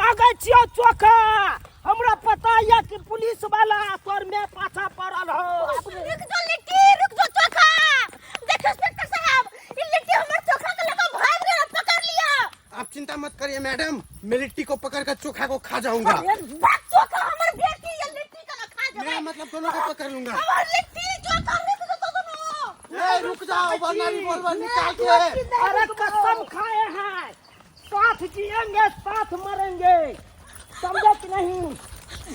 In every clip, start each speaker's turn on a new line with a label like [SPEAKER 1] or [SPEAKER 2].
[SPEAKER 1] भागे छियो चोखा। हमरा पता है कि पुलिस वाला तोर में पाछा पड़ल हो।
[SPEAKER 2] रुक जो लिट्टी, रुक जो चोखा। देखो इंस्पेक्टर साहब, ये लिट्टी हमर चोखा के लगा भाग रहा, पकड़ लिया।
[SPEAKER 3] आप चिंता मत करिए मैडम, मैं लिट्टी को पकड़कर चोखा को खा जाऊंगा।
[SPEAKER 2] बात चोखा हमर बेटी ये लिट्टी का ना खा जाए।
[SPEAKER 3] मैं मतलब दोनों को पकड़ लूंगा।
[SPEAKER 2] हमर लिट्टी चोखा रुक जो दोनों।
[SPEAKER 3] रुक जाओ वरना रिवॉल्वर निकाल के।
[SPEAKER 1] अरे कसम खाए हैं, साथ जिएंगे साथ मरेंगे, समझे कि नहीं?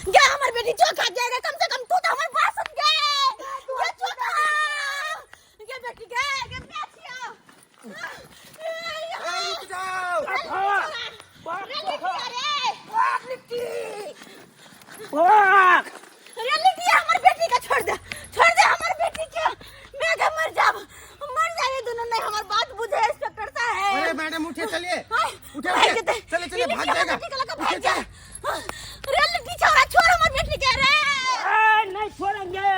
[SPEAKER 2] क्या हमारी बेटी चोखा जाएगा? कम से कम तू तो हमारी बात सुन गए। ये चोखा, ये बेटी गए, ये बेटिया।
[SPEAKER 3] रुक जाओ।
[SPEAKER 2] लिट्टी हमारी बेटी का छोड़ दे हमारी बेटी के। मैं क्या मर जाए दोनों नहीं हमारी बात बुझे इंस्पेक्टर साहब।
[SPEAKER 3] अरे मैडम उठिए, चलिए
[SPEAKER 2] उठे
[SPEAKER 3] चलिए भाग जाएगा।
[SPEAKER 2] लिट्टी छोड़ हमारी बेटी के रे।
[SPEAKER 1] नहीं छोड़ेंगे,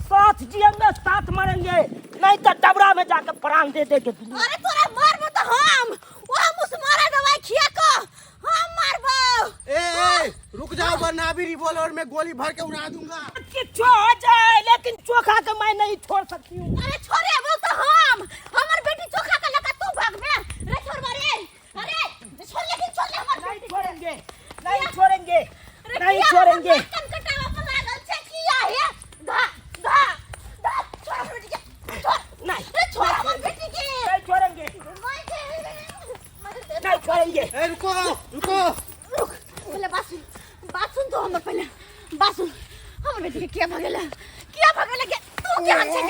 [SPEAKER 1] साथ जिएंगे साथ मरेंगे, नहीं तो डबरा में जाकर प्राण दे देंगे।
[SPEAKER 2] अरे तोरा मारबो तो हम मुस्मारा दवाई खिया को हम मारबो।
[SPEAKER 3] रुक जाओ वरना अभी रिवॉल्वर में गोली भर के उड़ा दूंगा।
[SPEAKER 1] किच्छो हो जाए लेकिन चोखा के मैं नहीं छोड़ सकती हूँ।
[SPEAKER 2] अरे छोड़े वो तो हमार बेटी चोखा का लगा तू भाग में। अरे छोड़ मारे, अरे छोड़ लेकिन छोड़ ले हमार
[SPEAKER 1] नहीं
[SPEAKER 2] बेटी।
[SPEAKER 1] छोड़ेंगे, नहीं छोड़ेंगे,
[SPEAKER 2] अरे
[SPEAKER 1] नहीं
[SPEAKER 2] किया
[SPEAKER 1] छोड़ेंगे।
[SPEAKER 2] कनकटावा पर लागल छे किया है। धा छोड़ हमार बेटी के, छोड़
[SPEAKER 1] नहीं,
[SPEAKER 2] अरे छोड़ हमार बेटी के।
[SPEAKER 1] नहीं छोड़ेंगे, नहीं छोड़ेंगे।
[SPEAKER 3] रुको
[SPEAKER 2] रुक पहले बात सुन तो हमर पहले बात सुन। हमर बेटी के क्या भगेला के तू क्या छे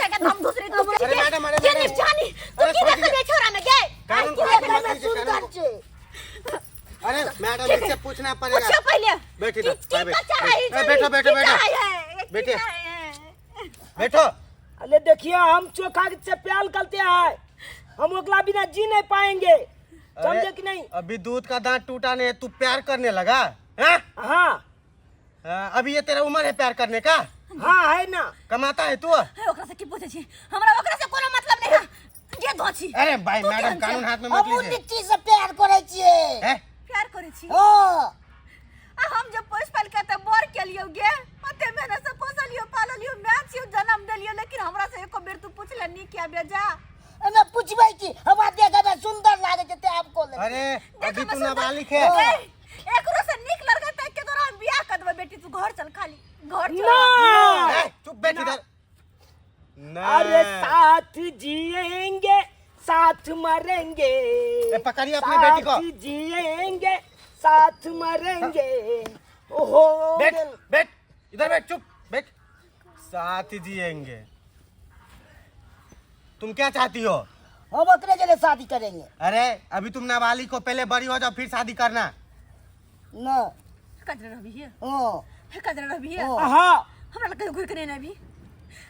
[SPEAKER 2] के हम दूसरी
[SPEAKER 3] अरे मैडम, अरे
[SPEAKER 2] ये
[SPEAKER 3] मैडम।
[SPEAKER 2] निशानी तू
[SPEAKER 3] अरे
[SPEAKER 2] की
[SPEAKER 3] छोड़
[SPEAKER 2] देख
[SPEAKER 3] दीजिए।
[SPEAKER 2] ले छोरा में गए।
[SPEAKER 3] कानून को
[SPEAKER 2] आई
[SPEAKER 3] अपना
[SPEAKER 2] मैं
[SPEAKER 3] कीजिए,
[SPEAKER 2] सुन
[SPEAKER 3] कानून
[SPEAKER 2] कर
[SPEAKER 3] को। अरे मैडम इससे पूछना पड़ेगा।
[SPEAKER 2] पूछो पहले
[SPEAKER 3] बैठी
[SPEAKER 2] कि-
[SPEAKER 3] ना,
[SPEAKER 2] कि
[SPEAKER 3] बैठ,
[SPEAKER 2] बच्चा
[SPEAKER 3] बैठ।
[SPEAKER 2] है,
[SPEAKER 3] ए,
[SPEAKER 2] जल्दी,
[SPEAKER 3] बैठो, बैठो,
[SPEAKER 2] कि
[SPEAKER 3] बैठो।
[SPEAKER 2] क्या है, कि
[SPEAKER 3] बैठिए।
[SPEAKER 2] क्या है?
[SPEAKER 3] बैठो।
[SPEAKER 1] अरे देखिए, हम चोखा से प्यार करते हैं, हम ओकला बिना जी नहीं पाएंगे, समझे कि नहीं?
[SPEAKER 3] अभी दूध का दांत टूटा नहीं, तू प्यार करने लगा है?
[SPEAKER 1] हाँ
[SPEAKER 3] अभी ये तेरा उम्र है प्यार करने का?
[SPEAKER 1] हाँ है ना।
[SPEAKER 3] कमाता है तू?
[SPEAKER 2] ओकरा से की पूछे छी? हमरा ओकरा से कोनो मतलब नहीं है। ये दो छी।
[SPEAKER 3] अरे भाई
[SPEAKER 2] तू
[SPEAKER 3] मैडम,
[SPEAKER 2] केहन
[SPEAKER 3] कानून
[SPEAKER 2] छै?
[SPEAKER 3] हाथ में मत
[SPEAKER 1] हम
[SPEAKER 3] लीजिए।
[SPEAKER 1] लिट्टी से प्यार करे छिए।
[SPEAKER 3] हैं?
[SPEAKER 2] प्यार करे छी।
[SPEAKER 1] हाँ
[SPEAKER 2] हम जब पोस पाल के त बोर के लियो गे, अते मेहनत से पोसलियो पाललियो, मैं छियो जन्म देलियो, लेकिन हमरा से एको बेर तू पूछले नी क्या बेजा।
[SPEAKER 1] मैं पूछबै कि हमरा देखे में सुंदर लागे छै ते आपको ले।
[SPEAKER 3] अरे अभी
[SPEAKER 2] देखो
[SPEAKER 3] तू
[SPEAKER 2] मैं
[SPEAKER 3] नाबालिग
[SPEAKER 2] सुंदर-
[SPEAKER 3] है।
[SPEAKER 2] एकरो से निक लड़का तक के तोरा बियाह कर देबे बेटी, तू घर चल खाली घर चल।
[SPEAKER 1] ना।
[SPEAKER 3] चुप बैठ इधर।
[SPEAKER 1] अरे साथ जिएंगे साथ मरेंगे,
[SPEAKER 3] पकड़िए अपनी बेटी को।
[SPEAKER 1] साथ जिएंगे साथ मरेंगे। ओहो
[SPEAKER 3] बैठ बैठ इधर बैठ, चुप बैठ। साथ जिएंगे। तुम क्या चाहती हो?
[SPEAKER 1] हम ओकरे जरे शादी करेंगे
[SPEAKER 3] अरे अभी तुम नाबालिग को, पहले बड़ी हो जाओ फिर शादी करना।
[SPEAKER 1] ना।
[SPEAKER 2] कजरा रवि है,
[SPEAKER 1] हाँ
[SPEAKER 2] कजरा रवि है।
[SPEAKER 1] हाँ
[SPEAKER 2] हमरा लगे घुर के नहीं भी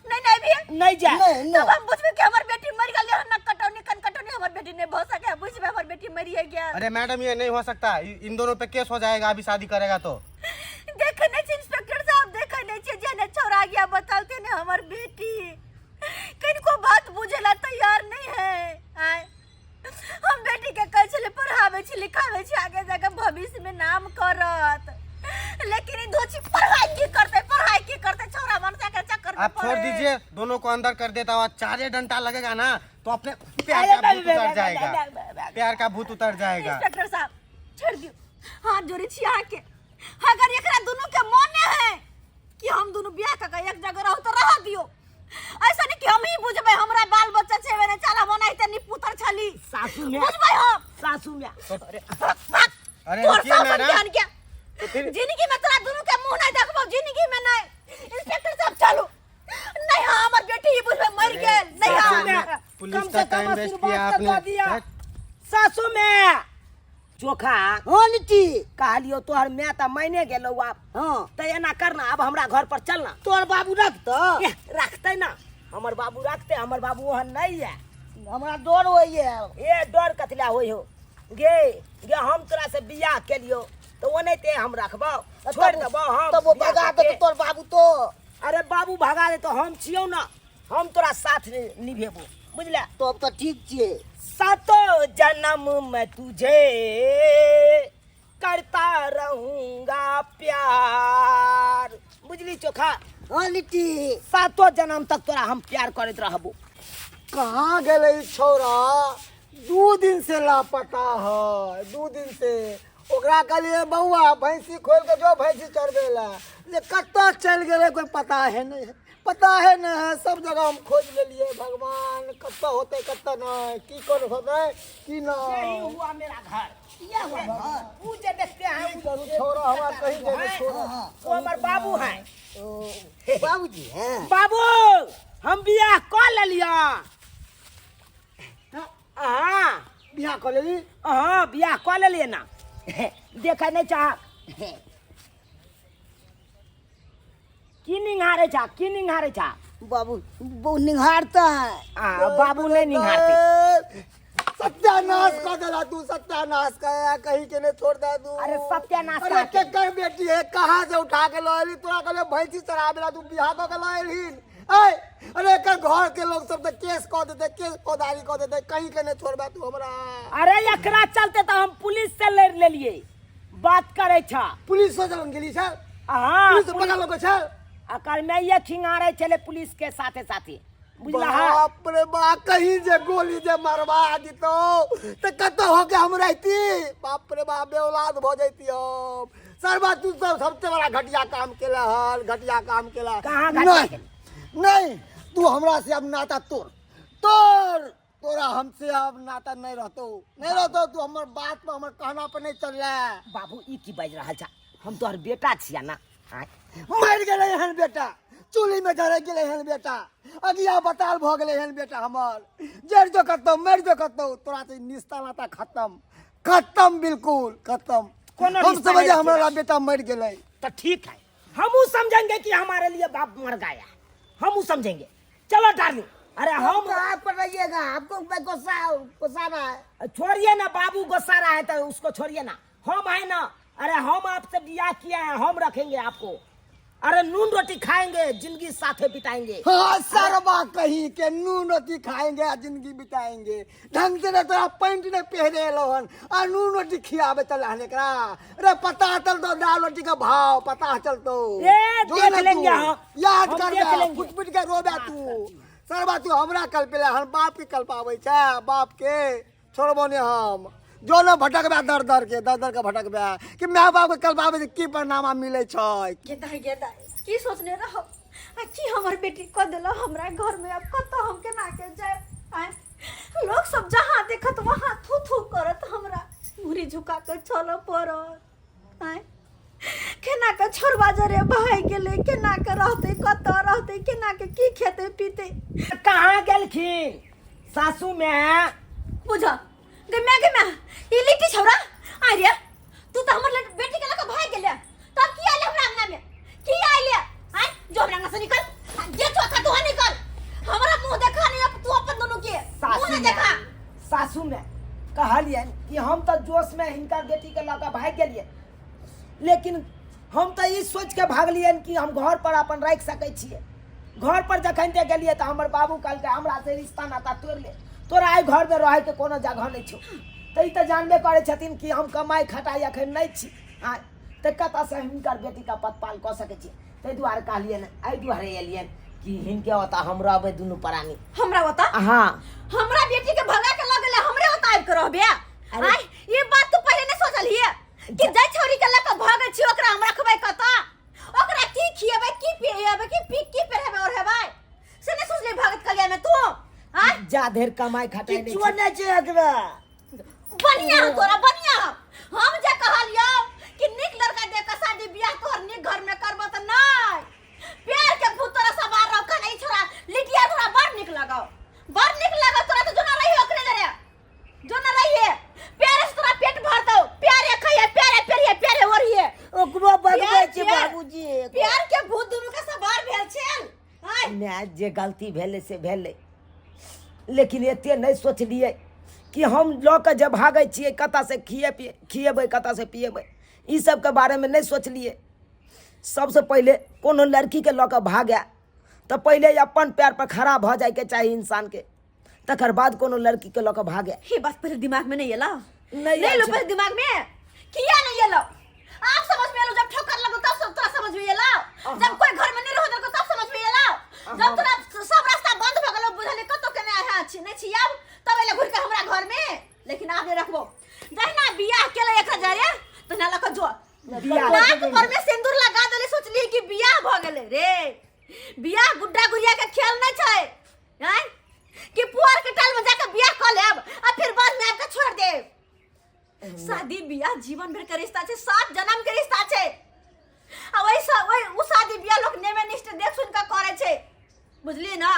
[SPEAKER 2] नहीं भी
[SPEAKER 1] नहीं जा
[SPEAKER 2] तब हम बुझबे कि हमर बेटी मर गेल है, न कटौनी कन कटौनी हमर बेटी नहीं भ सके, बुझबे हमर बेटी मरी है गया।
[SPEAKER 3] अरे मैडम ये नहीं हो सकता, इन दोनों पे केस हो जाएगा अभी शादी करेगा तो।
[SPEAKER 2] देखे नहीं छी इंस्पेक्टर साहब, देखे नहीं छी जेने छोरा गया बताते ने हमर बेटी किनको बात बुझेला तैयार नहीं है। आय हम बेटी के कैसे पढ़ावे छी लिखावे छी, आगे जाके भविष्य में नाम करत, लेकिन ई दोची पढ़ाई की करते छोरा मनसा के चक्कर में
[SPEAKER 3] आप छोड़
[SPEAKER 2] पड़े।
[SPEAKER 3] दीजिए, दोनों को अंदर कर देता हुआ, 4 डंडा लगेगा ना तो अपने प्यार का भूत उतर जाएगा, प्यार का भूत उतर जाएगा।
[SPEAKER 2] इंस्पेक्टर साहब छोड़ दियो, हाथ जोड़े छी आके। अगर एकरा दोनों के मन है कि हम दोनों बियाह का एक जगह रहो तो रह दियो, ऐसा नहीं कि हम ही बुझबे हमरा बाल बच्चा छेबे ने चला बनाइते नि पुत्र छली
[SPEAKER 1] सासू में
[SPEAKER 2] बुझबे हम
[SPEAKER 1] सासू में
[SPEAKER 3] अरे
[SPEAKER 2] तोर
[SPEAKER 3] रुकिए
[SPEAKER 2] सासन
[SPEAKER 3] मैडम।
[SPEAKER 2] ज्ञान क्या जिंदगी में तोरा दोनों के मुंह नहीं देखबो, जिंदगी में नहीं। इंस्पेक्टर साहब चलो, नहीं हां हमर बेटी ही बुझबे मर गेल, नहीं हां
[SPEAKER 3] पुलिस का टाइम वेस्ट किया आपने।
[SPEAKER 1] सासू में चोखा हाँ लिट्टी कहलियो तोहर मैं तो मैंने गेलो आप। हाँ तो एना करना, अब हमरा घर पर चलना। तोहर बाबू रखते ना, हमर बाबू रखते, हमर बाबू वहाँ नहीं है। हमरा डर होइए। ए डर कथला होई हो गे गे, हम तोरा से बियाह केलियो तो वो नहीं ते हम रखबो, छोड़ देबो हम।
[SPEAKER 4] तब वो भगा दे तोर बाबू तो।
[SPEAKER 1] अरे बाबू भगा दे तो हम छियो ना, हम तोरा साथ निभेबो, बुझला?
[SPEAKER 4] तो अब तो ठीक छे।
[SPEAKER 1] सातों जन्म में तुझे करता रहूंगा प्यार। बुझली चोखा?
[SPEAKER 4] हाँ लिट्टी।
[SPEAKER 1] सातों जन्म तक तोरा हम प्यार करत रहबो।
[SPEAKER 3] कहाँ गेले ई छौरा? 2 दिन से लापता है, 2 दिन से। ओकरा कहलिए बउआ भैंसी खोल के जो भैंसी चरबे ला, जे कत्ता चल गेले कोई पता है नहीं है, पता है न है। सब जगह हम खोज लेलिए, भगवान कत्ता होते कत्ता नहीं, की कर होते की
[SPEAKER 1] यही
[SPEAKER 3] नहीं।
[SPEAKER 1] हुआ मेरा घर।
[SPEAKER 4] यह हुआ घर।
[SPEAKER 1] वो जो देखते हैं
[SPEAKER 3] करू छोरा हमारा कहीं जाने छोरा।
[SPEAKER 1] वो हमारे बाबू हैं।
[SPEAKER 4] बाबूजी हैं।
[SPEAKER 1] बाबू हम बियाह कर लिया। हाँ
[SPEAKER 3] बियाह कर लेली।
[SPEAKER 1] हाँ बियाह कर लिए ना। देखा नहीं चाह की निहारे चाह, की निहारे चाह।
[SPEAKER 4] बाबू वो निहारता है।
[SPEAKER 1] बाबू नहीं निहारते।
[SPEAKER 3] सत्यानाश कर देला तू, सत्यानाश कर कहीं के ने छोड़ दे तू।
[SPEAKER 1] अरे सत्यानाश
[SPEAKER 3] अरे के कर बेटी है, कहाँ से उठा के लायली? तोरा कहले भैंसी चराबेला तू बियाह क के लायली। अरे के घर के लोग सब तो केस कह देते, केस फौजदारी कह देते, कहीं के ने छोड़बा तू हमरा।
[SPEAKER 1] अरे एकरा चलते तो हम पुलिस से ले लिए बात करे छा।
[SPEAKER 3] पुलिस से जलन गेली छ।
[SPEAKER 1] हाँ
[SPEAKER 3] पुलिस पकड़ लो के छ।
[SPEAKER 1] अकर में ये खिंगारे चले पुलिस के साथे साथे। बुझला?
[SPEAKER 3] बाप रे बाप, कहीं जे गोली जे मरवा दितो तो कत हो के हम रहती। बाप रे बाप, बेऔलाद हो जाती हम। सरबा तू तो सबसे बड़ा घटिया काम केला हल, घटिया काम केला।
[SPEAKER 1] कहाँ घटिया
[SPEAKER 3] नहीं, नहीं तू हमरा से अब नाता तोरा हमसे अब नाता नहीं रहतो। तू हमर बात पर हमर कहना पर नहीं चल रहा।
[SPEAKER 1] बाबू ई की बाज रहा छा? हम तोहर बेटा छिया ना।
[SPEAKER 3] मर गेले हन बेटा, चूल्ही में जरे गेले हन बेटा, अगिया बताल भ गेले हन बेटा हमर। जड़ जो खत्म, मर जो खत्म, तोरा से निस्ता नाता खत्म बिल्कुल खत्म।
[SPEAKER 1] कोनो
[SPEAKER 3] हम
[SPEAKER 1] रिश्ता
[SPEAKER 3] समझे
[SPEAKER 1] नहीं
[SPEAKER 3] हमारा बेटा मर गेले।
[SPEAKER 1] तो ठीक है, हम समझेंगे कि हमारे लिए बाप मर गया। हम समझेंगे। चलो डार्लिंग। अरे हम
[SPEAKER 4] तो आप पर रहिएगा, आपको गुस्सा रहा है।
[SPEAKER 1] छोड़िए ना, बाबू गुस्सा रहा है तो उसको छोड़िए ना। हम है ना, अरे हम आपसे बियाह किए हैं, हम रखेंगे आपको। अरे नून रोटी खाएंगे, जिंदगी साथे बिताएंगे।
[SPEAKER 3] हाँ सरबा कहीं के नून रोटी खाएंगे और जिंदगी बिताएंगे। ढंग से तोरा पैंट ने पहने लोहन और नून रोटी खियाबे चलाने का। अरे पता चल तो दाल रोटी का भाव पता चल तो।
[SPEAKER 1] देख लेंगे हम।
[SPEAKER 3] याद
[SPEAKER 1] हम
[SPEAKER 3] कर
[SPEAKER 1] देख लेंगे।
[SPEAKER 3] फुट फुट के रोबे तू। सरबा तू हमरा कल पे हम बाप के कल पावे छे, बाप के छोड़बो ने हम। जो न भटक बा दर दर के भटक बा कि माँ बाप के कल पावे की परिणाम मिले छै।
[SPEAKER 2] गेदा की सोचने रहो कि हमर बेटी को दिलो हमरा घर में। अब कतो हम के ना के जाए। आय लोग सब जहां देखत वहां थू थू करत हमरा मुरी झुका के चलो परत। आय केना के छोरबा जरे भाई गेले, केना के रहते, कतो रहते, केना के की खेते पीते।
[SPEAKER 1] कहाँ गेलखिन सासू में?
[SPEAKER 2] बुझा गम्या ई लिट्टी छौरा आ रे। तू तो हमर बेटी के लका भाग गेले, तब की आले हमरा अंगना में? की आले? आय जो हमरा अंगना से निकल, जे चोखा तू निकल। हमरा मुंह देखा नहीं, अब तू अपन दोनों के मुंह नहीं देखा।
[SPEAKER 1] सासू में कहलिए कि हम तो जोश में हिनकर बेटी के लगा भाग गेलिए, लेकिन हम तो ई सोच के भागलिए कि हम घर पर अपन रख सकै छिए। घर पर जखन ते गेलिए तो हमर बाबू कहलकै हमरा से रिश्ता नाता तोड़ ले, तोरा आई घर में रहे के कोनो जगह नहीं छो। तो ई तो जानबे करे छथिन कि हम कमाई खटाई अखन नहीं छी। आय तो कतऽ से हिनकर बेटी का पतपाल कऽ सकै छी। ताहि दुआरे कहलिए ने, एहि दुआरे एलिए कि हिनके होता हम रहबै दुनू प्राणी।
[SPEAKER 2] हमरा होता?
[SPEAKER 1] हाँ
[SPEAKER 2] हमरा बेटी के भगा के लगले हमरे होता आइ के रहबे। आय ये बात तू पहले नहीं सोचलिए कि जय छोरी के लक भागे छी ओकरा हम रखबै कता? ओकरा की खियेबै, की पियेबै, की पहरेबै और हेबै से नहीं सोचले भगत कलिया में तू? आय
[SPEAKER 1] जा ढेर कमाई खटाई नहीं
[SPEAKER 4] किछो नहीं छै एकरा।
[SPEAKER 2] बढ़िया तोरा बढ़िया। हम जे कहलियो कि निक लड़का दे के शादी बियाह तोहर निक घर में करबो त नहीं। प्यार के भूत तोरा सवार रख नहीं छोरा। लिटिया तोरा बड़ निक लगाओ, बड़ निक लगाओ। तोरा तो जो ना रही ओकरे जरे जो ना रही है। प्यारे से तोरा पेट भर दो, प्यारे खइए, प्यारे पेरिए, प्यारे ओरिए।
[SPEAKER 4] ओकरो बदबै छै बाबूजी।
[SPEAKER 2] प्यार के भूत दुनू के सवार भेल छेल। आय
[SPEAKER 1] मैं जे गलती भेले से भेले, लेकिन एते नहीं सोचलिए कि हम लऽ के जब भागै छियै कतऽ से खिएबै कतऽ से पिएबै, ई सब के बारे में नहीं सोचलिए। सबसे पहले कोनो लड़की के लऽ के भागे तो पहले अपन पैर पर खड़ा भ जाए के चाहिए इंसान के, तकर बाद कोनो लड़की के लऽ के भागे।
[SPEAKER 2] ये बात पहले दिमाग में नहीं आला?
[SPEAKER 1] नहीं
[SPEAKER 2] ले लो
[SPEAKER 1] आयल
[SPEAKER 2] पहले दिमाग में किया नहीं ये लो आप समझ में लो जब ठोकर लगो तब सब तोरा समझ में ये लो जब कोई घर में नहीं रहो तो तब समझ में ये लो जब तोरा सब रास्ता बंद हो गेलो बुझले कतो के नहीं है छी नहीं छी अब तब एले घुर के हमरा घर में लेकिन आप नहीं रखबो जहिना बियाह केले 1000 तो ना लक जो नाक पर में सिंदूर लगा देले सोचली कि बियाह भ गेले रे बियाह गुड्डा गुड़िया के खेल नहीं छै हैं कि पुआर के टाल में जाके बियाह कर लेब आ फिर बाद में आपके छोड़ देब शादी बियाह जीवन भर के रिश्ता छे 7 जन्म के रिश्ता छे आ वही उ शादी बियाह लोग नेमे निष्ठ देख सुन के करे छे बुझलिए ना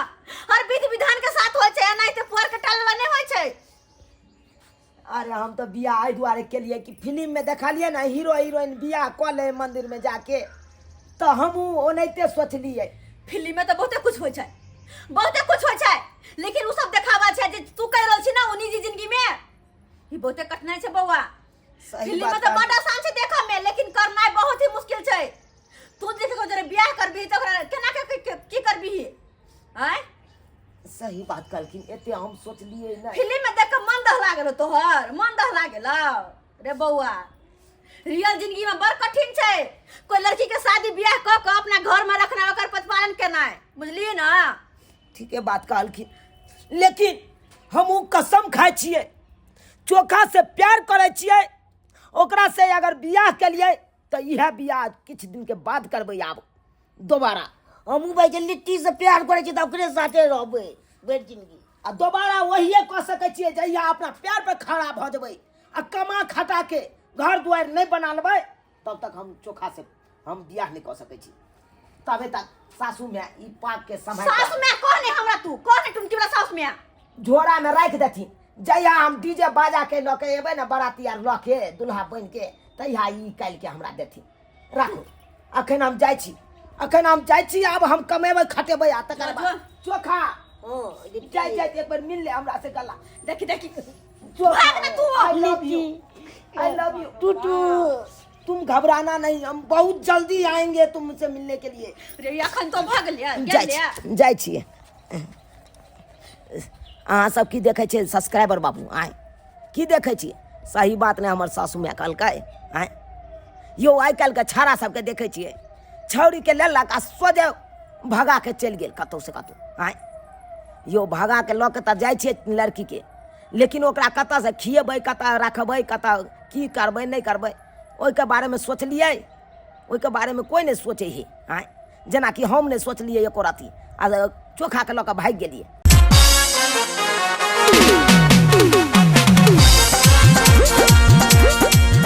[SPEAKER 2] हर विधि विधान के साथ होय छे नहीं तो पुआर के टाल में नहीं होय छे
[SPEAKER 1] अरे हम तो बियाह आई दुआरे के लिए कि फिल्म में देखा लिए ना हीरो हीरोइन बियाह कर ले मंदिर में जाके तो हम ओनैते सोचलिए
[SPEAKER 2] फिल्म में तो बहुते कुछ होय छे लेकिन उ सब देखावा छे जे तू कह रहल छी ना उनी जी जिंदगी में ई बहुते कठिनाई छे बौआ फिल्म में तो बड़ा आसान छे देखा में लेकिन करना बहुत ही मुश्किल छे तू देखो जरे बियाह करबी तो केना के की करबी हैं
[SPEAKER 1] सही बात कहलखिन एते हम सोचलिए ना
[SPEAKER 2] फिल्म में देख के मन दहला गेलो तोहर मन दहला गेलो रे बौआ रियल जिंदगी में बड़ कठिन छे कोई लड़की के शादी बियाह क के अपना घर में रखना ओकर प्रतिपालन करना है बुझलिए ना
[SPEAKER 1] ठीक है बात कहलखिन लेकिन हम कसम खाए छिए चोखा से प्यार करे छिए ओकरा से अगर बियाह के लिए तो यह बियाह कुछ दिन के बाद करबै आब दोबारा
[SPEAKER 4] हमू भाई के लिट्टी से प्यार करे छी त ओकरे साथे रहबै बेर जिंदगी
[SPEAKER 1] आ दोबारा वही कह सकै छिए जहिया अपना पैर पर खड़ा भ जेबै आ कमा खटा के घर दुआर नहीं बना लेबै तब तक हम चोखा से हम बियाह नहीं कर सकै छी तबे तक सासू में ई पाक के समय
[SPEAKER 2] सासू में कौन है हमरा तू कौन है टुमकी वाला सासू में
[SPEAKER 1] झोरा में रख देथिन जहिया हम डीजे बाजा के लके एबै ना बाराती आर लके दुल्हा बन के तहिया ई काल के हमरा देथिन राखू अखन हम जाइ छी अब हम कमेबै खटेबै आ तकर बाद चोखा जाय एक बार मिल ले हमरा से गला
[SPEAKER 2] देखी
[SPEAKER 1] चोखा
[SPEAKER 2] भाग ना तू
[SPEAKER 1] आई लव यू टूटू तुम घबराना नहीं हम बहुत जल्दी आएंगे तुमसे मिलने के लिए
[SPEAKER 2] रे अखन तो भाग लिया
[SPEAKER 1] जाइ छिए अहाँ सब की देखे छिए सब्सक्राइबर बाबू आए की देखे छिए सही बात नहीं हमर सासू माँ कहलकै आए यो आइ काल्हि के छाड़ा सबके देखे छिए छौरी के लेलक आ सोझे भगा के चलि गेल कतौ से कतौ आए यो भगा के लऽ के तऽ जाइ छिए लड़की के लेकिन ओकरा कतऽ से खिएबै कतऽ रखबै कतऽ की करबै नहीं करबै ओहिके बारे में सोचलिए ओहिके बारे में कोई नहीं सोचे ही आए जेना कि हम नहीं सोचलिए एको रत्ती आ चोखा के लऽ के भागि गेलिए